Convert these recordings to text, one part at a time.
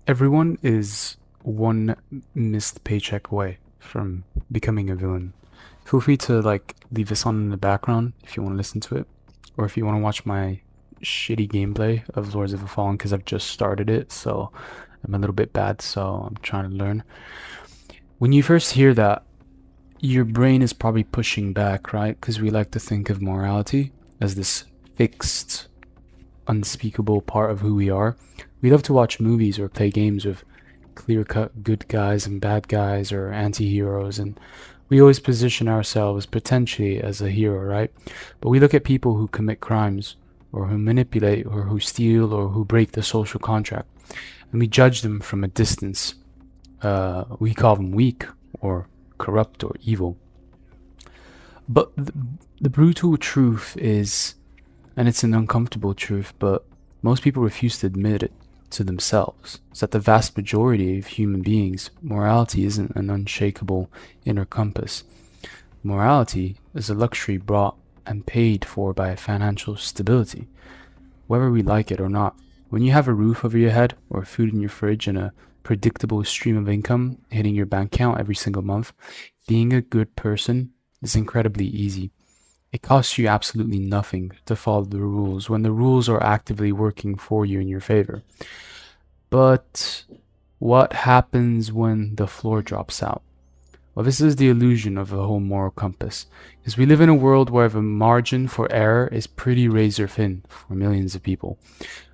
Everyone is one missed paycheck away from becoming a villain. Feel free to leave this on in the background if you want to listen to it, or if you want to watch my shitty gameplay of Lords of the Fallen because I've just started it, so I'm a little bit bad, so I'm trying to learn. When you first hear that, your brain is probably pushing back, right? Because we like to think of morality as this fixed, unspeakable part of who we are. We love to watch movies or play games with clear cut good guys and bad guys or anti heroes, and we always position ourselves potentially as a hero, right? But we look at people who commit crimes, or who manipulate, or who steal, or who break the social contract, and we judge them from a distance. We call them weak, or corrupt, or evil. But the brutal truth is, and it's an uncomfortable truth, but most people refuse to admit it to themselves, is that the vast majority of human beings, morality isn't an unshakable inner compass. Morality is a luxury brought and paid for by financial stability, whether we like it or not. When you have a roof over your head, or food in your fridge, and a predictable stream of income hitting your bank account every single month, being a good person is incredibly easy. It costs you absolutely nothing to follow the rules when the rules are actively working for you in your favor. But what happens when the floor drops out? Well, this is the illusion of a whole moral compass, because we live in a world where the margin for error is pretty razor thin for millions of people.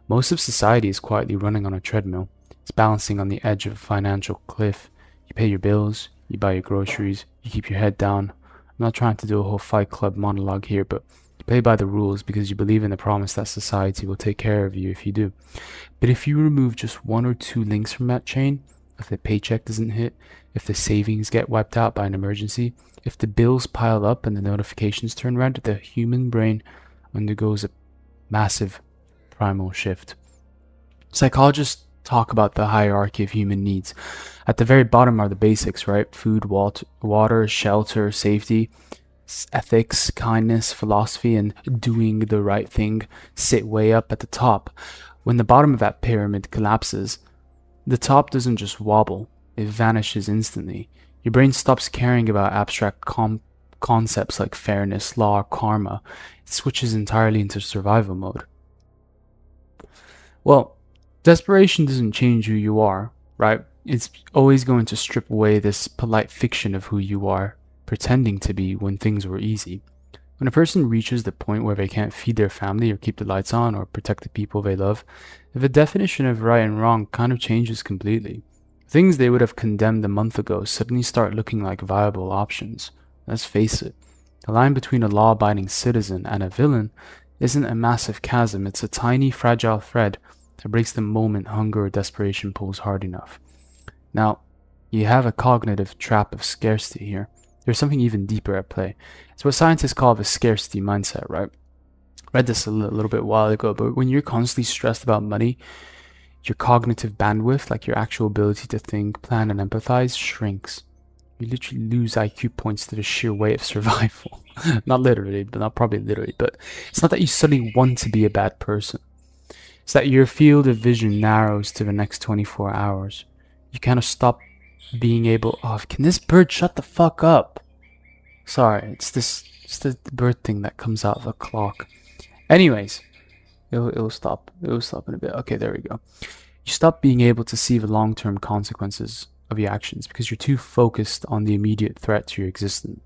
Most of society is quietly running on a treadmill. It's balancing on the edge of a financial cliff. You pay your bills, you buy your groceries, you keep your head down. I'm not trying to do a whole Fight Club monologue here, but you play by the rules because you believe in the promise that society will take care of you if you do. But if you remove just one or two links from that chain, if the paycheck doesn't hit, if the savings get wiped out by an emergency, if the bills pile up and the notifications turn red, the human brain undergoes a massive primal shift. Psychologists talk about the hierarchy of human needs. At the very bottom are the basics, right? Food, water, shelter, safety, ethics, kindness, philosophy, and doing the right thing sit way up at the top. When the bottom of that pyramid collapses, the top doesn't just wobble, it vanishes instantly. Your brain stops caring about abstract concepts like fairness, law, or karma. It switches entirely into survival mode. Well, desperation doesn't change who you are, right? It's always going to strip away this polite fiction of who you are, pretending to be when things were easy. When a person reaches the point where they can't feed their family or keep the lights on or protect the people they love, the definition of right and wrong kind of changes completely. Things they would have condemned a month ago suddenly start looking like viable options. Let's face it, the line between a law-abiding citizen and a villain isn't a massive chasm, it's a tiny, fragile thread that breaks the moment hunger or desperation pulls hard enough. Now, you have a cognitive trap of scarcity here. There's something even deeper at play. It's what scientists call the scarcity mindset, right? Read this a little bit while ago, but when you're constantly stressed about money, your cognitive bandwidth, like your actual ability to think, plan, and empathize, shrinks. You literally lose IQ points to the sheer weight of survival. Not literally, but not probably literally, but it's not that you suddenly want to be a bad person. It's that your field of vision narrows to the next 24 hours. You kind of stop being able. Oh, can this bird shut the fuck up? Sorry, it's the bird thing that comes out of a clock. Anyways, it'll stop. It'll stop in a bit. Okay, there we go. You stop being able to see the long-term consequences of your actions because you're too focused on the immediate threat to your existence.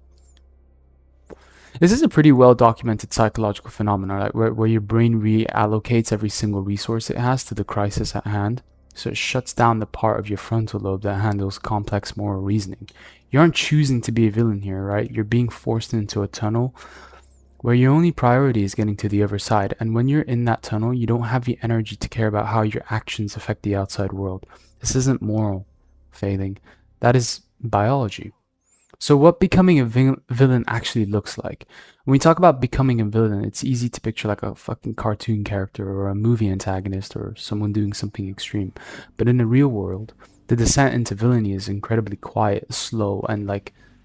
This is a pretty well documented psychological phenomenon, right? Where your brain reallocates every single resource it has to the crisis at hand. So it shuts down the part of your frontal lobe that handles complex moral reasoning. You aren't choosing to be a villain here, right? You're being forced into a tunnel where your only priority is getting to the other side. And when you're in that tunnel, you don't have the energy to care about how your actions affect the outside world. This isn't moral failing. That is biology. So what becoming a villain actually looks like. When we talk about becoming a villain, it's easy to picture like a fucking cartoon character or a movie antagonist or someone doing something extreme. But in the real world, the descent into villainy is incredibly quiet, slow, and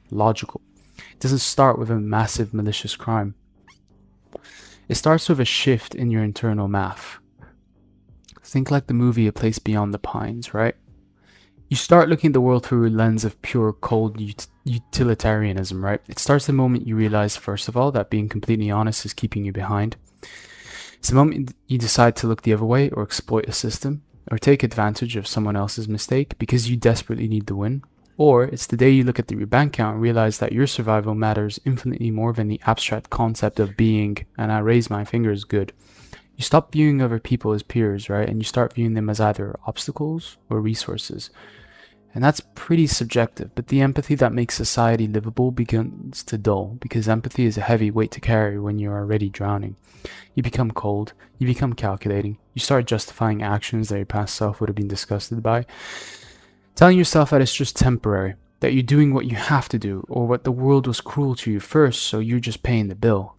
logical. It doesn't start with a massive malicious crime. It starts with a shift in your internal math. Think like the movie A Place Beyond the Pines, right? You start looking at the world through a lens of pure cold utilitarianism, right? It starts the moment you realize, first of all, that being completely honest is keeping you behind. It's the moment you decide to look the other way or exploit a system or take advantage of someone else's mistake because you desperately need the win. Or it's the day you look at your bank account and realize that your survival matters infinitely more than the abstract concept of being, and I raise my fingers, good. You stop viewing other people as peers, right? And you start viewing them as either obstacles or resources. And that's pretty subjective, but the empathy that makes society livable begins to dull, because empathy is a heavy weight to carry when you're already drowning. You become cold, you become calculating, you start justifying actions that your past self would have been disgusted by, telling yourself that it's just temporary, that you're doing what you have to do, or what the world was cruel to you first, so you're just paying the bill.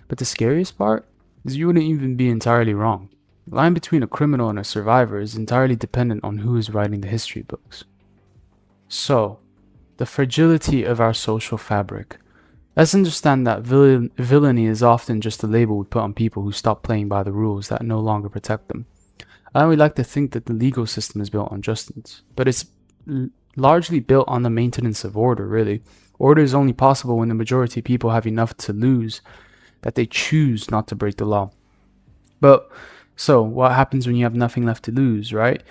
But the scariest part is you wouldn't even be entirely wrong. The line between a criminal and a survivor is entirely dependent on who is writing the history books. So, the fragility of our social fabric. Let's understand that villainy is often just a label we put on people who stop playing by the rules that no longer protect them. I would like to think that the legal system is built on justice, but it's largely built on the maintenance of order, really. Order is only possible when the majority of people have enough to lose that they choose not to break the law. But so, what happens when you have nothing left to lose, right?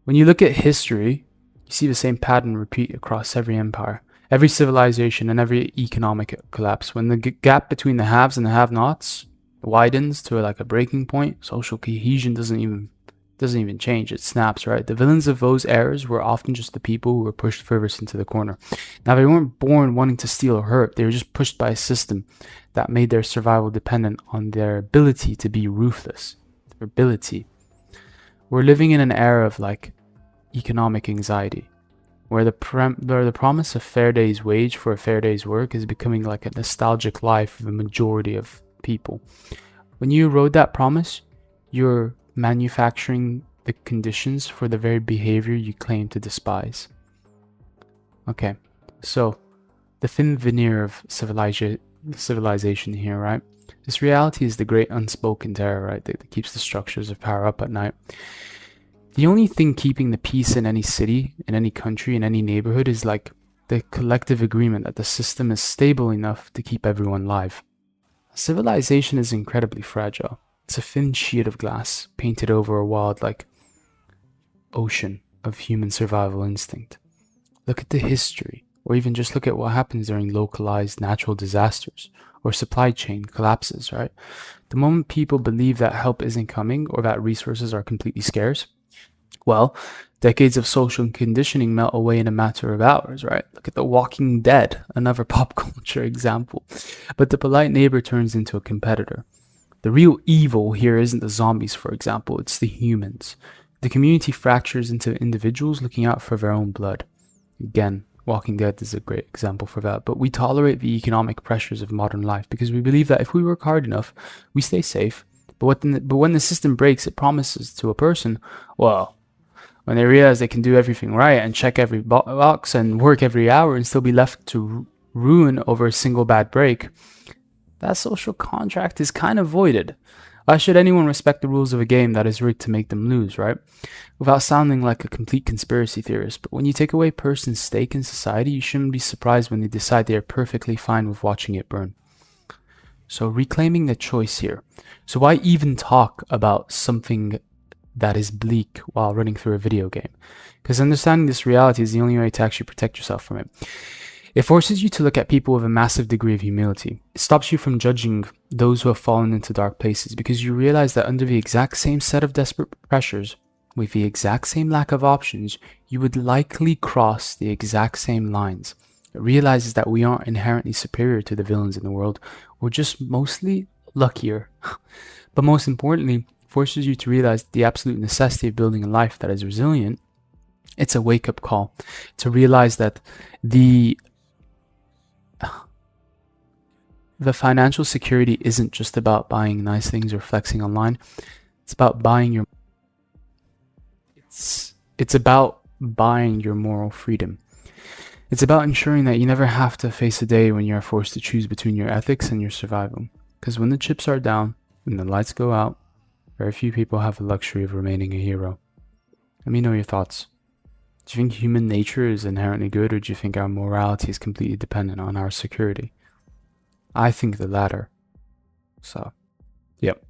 When you look at history, you see the same pattern repeat across every empire, every civilization, and every economic collapse. When the gap between the haves and the have-nots widens to like a breaking point, social cohesion doesn't even change. It snaps, right? The villains of those eras were often just the people who were pushed furthest into the corner. Now, they weren't born wanting to steal or hurt. They were just pushed by a system that made their survival dependent on their ability to be ruthless. Ability. We're living in an era of like economic anxiety, where the promise of fair day's wage for a fair day's work is becoming like a nostalgic lie for the majority of people. When you erode that promise, you're manufacturing the conditions for the very behavior you claim to despise. Okay, so the thin veneer of civilization here, right? This reality is the great unspoken terror, right, that keeps the structures of power up at night. The only thing keeping the peace in any city, in any country, in any neighborhood is like the collective agreement that the system is stable enough to keep everyone alive. Civilization is incredibly fragile. It's a thin sheet of glass painted over a wild, like, ocean of human survival instinct. Look at the history, or even just look at what happens during localized natural disasters or supply chain collapses, right? The moment people believe that help isn't coming or that resources are completely scarce, well, decades of social conditioning melt away in a matter of hours, right? Look at The Walking Dead, another pop culture example. But the polite neighbor turns into a competitor. The real evil here isn't the zombies, for example, it's the humans. The community fractures into individuals looking out for their own blood. Again, Walking Dead is a great example for that. But we tolerate the economic pressures of modern life because we believe that if we work hard enough, we stay safe. But when the system breaks, it promises to a person, well, when they realize they can do everything right and check every box and work every hour and still be left to ruin over a single bad break, that social contract is kind of voided. Why should anyone respect the rules of a game that is rigged to make them lose, right? Without sounding like a complete conspiracy theorist, but when you take away a person's stake in society, you shouldn't be surprised when they decide they are perfectly fine with watching it burn. So reclaiming the choice here. So why even talk about something that is bleak while running through a video game? Because understanding this reality is the only way to actually protect yourself from it. It forces you to look at people with a massive degree of humility. It stops you from judging those who have fallen into dark places because you realize that under the exact same set of desperate pressures, with the exact same lack of options, you would likely cross the exact same lines. It realizes that we aren't inherently superior to the villains in the world. We're just mostly luckier. But most importantly, forces you to realize the absolute necessity of building a life that is resilient. It's a wake-up call to realize that the financial security isn't just about buying nice things or flexing online. It's about buying your it's about buying your moral freedom. It's about ensuring that you never have to face a day when you are forced to choose between your ethics and your survival. Because when the chips are down, when the lights go out, Very few people have the luxury of remaining a hero. Let me know your thoughts. Do you think human nature is inherently good, or do you think our morality is completely dependent on our security? I think the latter. So, yep.